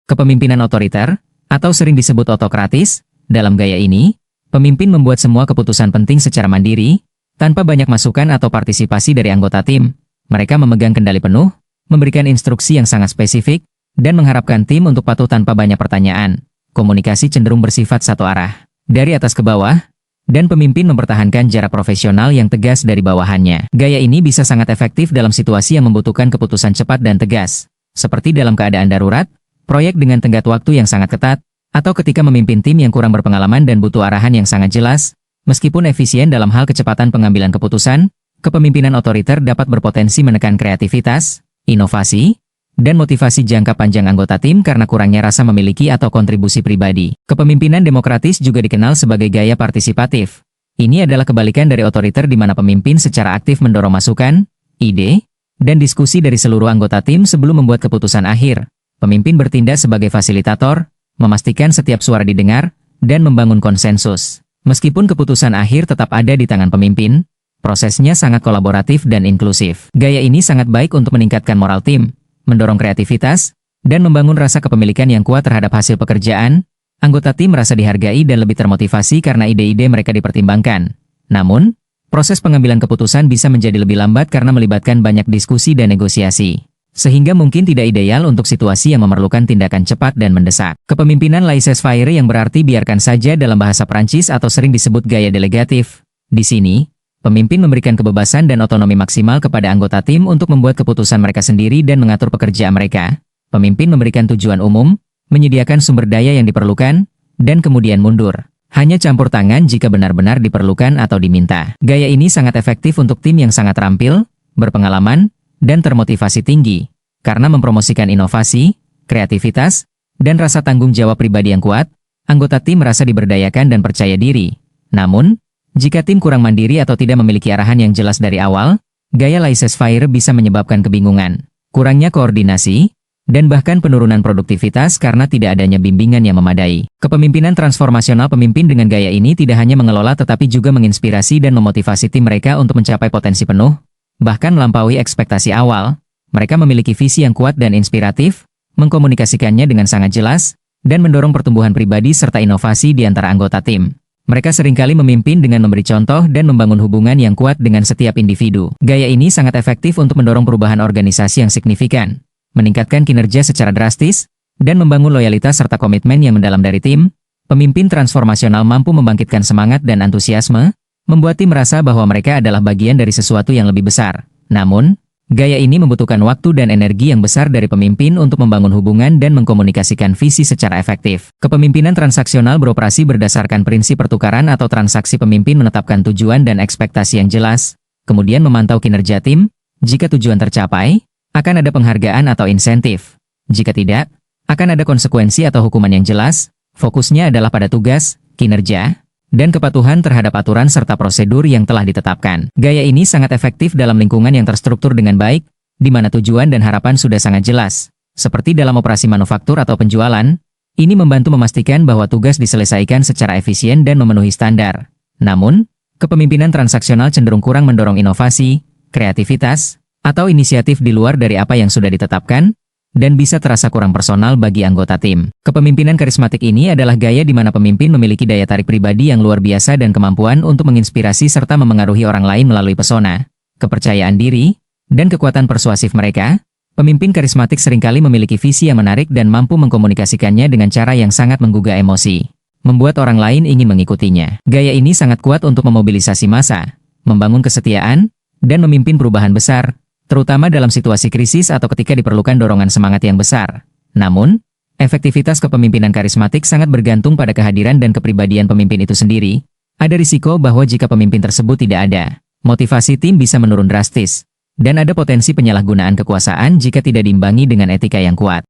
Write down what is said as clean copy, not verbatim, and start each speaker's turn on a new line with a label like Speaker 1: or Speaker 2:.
Speaker 1: Kepemimpinan otoriter, atau sering disebut otokratis, dalam gaya ini, pemimpin membuat semua keputusan penting secara mandiri, tanpa banyak masukan atau partisipasi dari anggota tim. Mereka memegang kendali penuh, memberikan instruksi yang sangat spesifik, dan mengharapkan tim untuk patuh tanpa banyak pertanyaan. Komunikasi cenderung bersifat satu arah, dari atas ke bawah, dan pemimpin mempertahankan jarak profesional yang tegas dari bawahannya. Gaya ini bisa sangat efektif dalam situasi yang membutuhkan keputusan cepat dan tegas, seperti dalam keadaan darurat, proyek dengan tenggat waktu yang sangat ketat, atau ketika memimpin tim yang kurang berpengalaman dan butuh arahan yang sangat jelas. Meskipun efisien dalam hal kecepatan pengambilan keputusan, kepemimpinan otoriter dapat berpotensi menekan kreativitas, inovasi, dan motivasi jangka panjang anggota tim karena kurangnya rasa memiliki atau kontribusi pribadi. Kepemimpinan demokratis juga dikenal sebagai gaya partisipatif. Ini adalah kebalikan dari otoriter di mana pemimpin secara aktif mendorong masukan, ide, dan diskusi dari seluruh anggota tim sebelum membuat keputusan akhir. Pemimpin bertindak sebagai fasilitator, memastikan setiap suara didengar, dan membangun konsensus. Meskipun keputusan akhir tetap ada di tangan pemimpin, prosesnya sangat kolaboratif dan inklusif. Gaya ini sangat baik untuk meningkatkan moral tim, mendorong kreativitas, dan membangun rasa kepemilikan yang kuat terhadap hasil pekerjaan. Anggota tim merasa dihargai dan lebih termotivasi karena ide-ide mereka dipertimbangkan. Namun, proses pengambilan keputusan bisa menjadi lebih lambat karena melibatkan banyak diskusi dan negosiasi, sehingga mungkin tidak ideal untuk situasi yang memerlukan tindakan cepat dan mendesak. Kepemimpinan laissez-faire yang berarti biarkan saja dalam bahasa Prancis atau sering disebut gaya delegatif. Di sini, pemimpin memberikan kebebasan dan otonomi maksimal kepada anggota tim untuk membuat keputusan mereka sendiri dan mengatur pekerjaan mereka. Pemimpin memberikan tujuan umum, menyediakan sumber daya yang diperlukan, dan kemudian mundur. Hanya campur tangan jika benar-benar diperlukan atau diminta. Gaya ini sangat efektif untuk tim yang sangat terampil, berpengalaman, dan termotivasi tinggi, karena mempromosikan inovasi, kreativitas, dan rasa tanggung jawab pribadi yang kuat. Anggota tim merasa diberdayakan dan percaya diri. Namun, jika tim kurang mandiri atau tidak memiliki arahan yang jelas dari awal, gaya laissez-faire bisa menyebabkan kebingungan, kurangnya koordinasi, dan bahkan penurunan produktivitas karena tidak adanya bimbingan yang memadai. Kepemimpinan transformasional pemimpin dengan gaya ini tidak hanya mengelola tetapi juga menginspirasi dan memotivasi tim mereka untuk mencapai potensi penuh, bahkan melampaui ekspektasi awal. Mereka memiliki visi yang kuat dan inspiratif, mengkomunikasikannya dengan sangat jelas, dan mendorong pertumbuhan pribadi serta inovasi di antara anggota tim. Mereka seringkali memimpin dengan memberi contoh dan membangun hubungan yang kuat dengan setiap individu. Gaya ini sangat efektif untuk mendorong perubahan organisasi yang signifikan, meningkatkan kinerja secara drastis, dan membangun loyalitas serta komitmen yang mendalam dari tim. Pemimpin transformasional mampu membangkitkan semangat dan antusiasme, membuat tim merasa bahwa mereka adalah bagian dari sesuatu yang lebih besar. Namun, gaya ini membutuhkan waktu dan energi yang besar dari pemimpin untuk membangun hubungan dan mengkomunikasikan visi secara efektif. Kepemimpinan transaksional beroperasi berdasarkan prinsip pertukaran atau transaksi. Pemimpin menetapkan tujuan dan ekspektasi yang jelas, kemudian memantau kinerja tim. Jika tujuan tercapai, akan ada penghargaan atau insentif. Jika tidak, akan ada konsekuensi atau hukuman yang jelas. Fokusnya adalah pada tugas, kinerja, dan kepatuhan terhadap aturan serta prosedur yang telah ditetapkan. Gaya ini sangat efektif dalam lingkungan yang terstruktur dengan baik, di mana tujuan dan harapan sudah sangat jelas. Seperti dalam operasi manufaktur atau penjualan, ini membantu memastikan bahwa tugas diselesaikan secara efisien dan memenuhi standar. Namun, kepemimpinan transaksional cenderung kurang mendorong inovasi, kreativitas, atau inisiatif di luar dari apa yang sudah ditetapkan, dan bisa terasa kurang personal bagi anggota tim. Kepemimpinan karismatik ini adalah gaya di mana pemimpin memiliki daya tarik pribadi yang luar biasa dan kemampuan untuk menginspirasi serta memengaruhi orang lain melalui pesona, kepercayaan diri, dan kekuatan persuasif mereka. Pemimpin karismatik seringkali memiliki visi yang menarik dan mampu mengkomunikasikannya dengan cara yang sangat menggugah emosi, membuat orang lain ingin mengikutinya. Gaya ini sangat kuat untuk memobilisasi massa, membangun kesetiaan, dan memimpin perubahan besar, terutama dalam situasi krisis atau ketika diperlukan dorongan semangat yang besar. Namun, efektivitas kepemimpinan karismatik sangat bergantung pada kehadiran dan kepribadian pemimpin itu sendiri. Ada risiko bahwa jika pemimpin tersebut tidak ada, motivasi tim bisa menurun drastis, dan ada potensi penyalahgunaan kekuasaan jika tidak diimbangi dengan etika yang kuat.